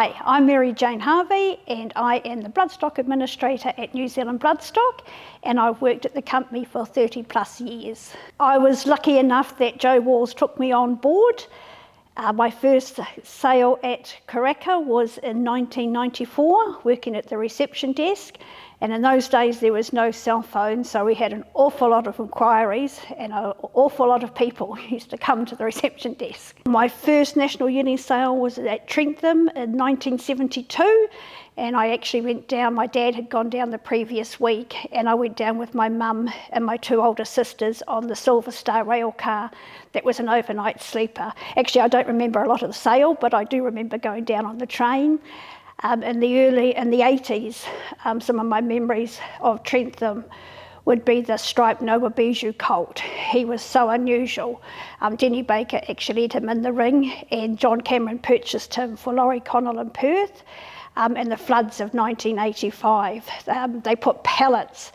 Hi, I'm Jane Harvey and I am the Bloodstock Administrator at New Zealand Bloodstock, and I've worked at the company for 30 plus years. I was lucky enough that Joe Walls took me on board. My first sale at Karaka was in 1994, working at the reception desk, and in those days there was no cell phone, so we had an awful lot of inquiries and an awful lot of people used to come to the reception desk. My first National Yearling Sale was at Trentham in 1972, and I actually went down. My dad had gone down the previous week, and I went down with my mum and my two older sisters on the Silver Star rail car that was an overnight sleeper. Actually, I don't remember a lot of the sale, but I do remember going down on the train. In the 80s, some of my memories of Trentham would be the striped Noah Bijou colt. He was so unusual. Denny Baker actually had him in the ring, and John Cameron purchased him for Laurie Connell in Perth. In the floods of 1985, they put pallets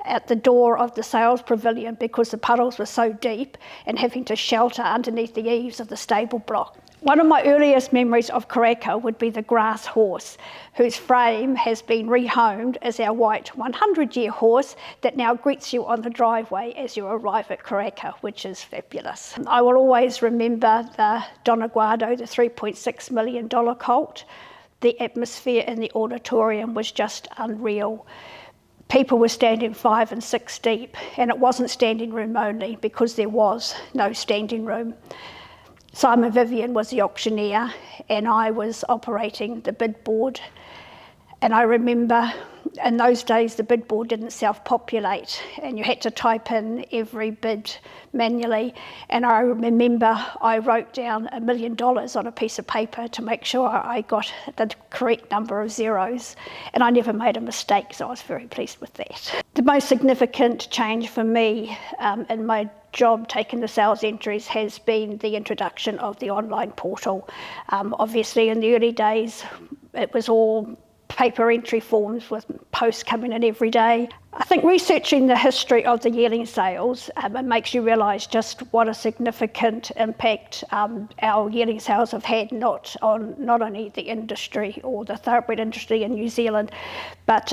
at the door of the sales pavilion because the puddles were so deep, and having to shelter underneath the eaves of the stable block. One of my earliest memories of Karaka would be the grass horse, whose frame has been rehomed as our white 100-year horse that now greets you on the driveway as you arrive at Karaka, which is fabulous. I will always remember the Doneguardo, the $3.6 million colt. The atmosphere in the auditorium was just unreal. People were standing 5 and 6 deep, and it wasn't standing room only because there was no standing room. Simon Vivian was the auctioneer and I was operating the bid board. And I remember in those days the bid board didn't self-populate and you had to type in every bid manually. And I remember I wrote down $1 million on a piece of paper to make sure I got the correct number of zeros. And I never made a mistake, so I was very pleased with that. The most significant change for me in my job taking the sales entries has been the introduction of the online portal. Obviously in the early days it was all paper entry forms with posts coming in every day. I think researching the history of the yearling sales, it makes you realise just what a significant impact our yearling sales have had, not only the industry or the thoroughbred industry in New Zealand, but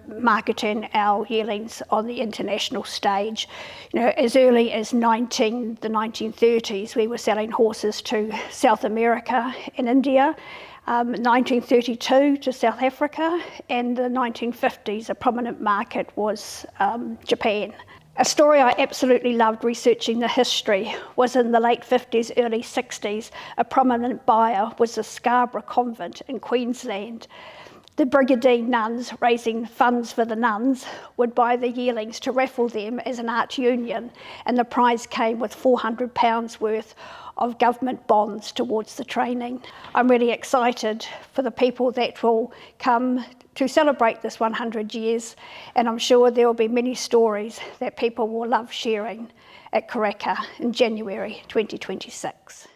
marketing our yearlings on the international stage. As early as the 1930s, we were selling horses to South America and India. 1932 to South Africa, and the 1950s, a prominent market was Japan. A story I absolutely loved researching the history was in the late 50s, early 60s, a prominent buyer was the Scarborough Convent in Queensland. The Brigadier nuns, raising funds for the nuns, would buy the yearlings to raffle them as an art union, and the prize came with £400 worth of government bonds towards the training. I'm really excited for the people that will come to celebrate this 100 years, and I'm sure there will be many stories that people will love sharing at Karaka in January 2026.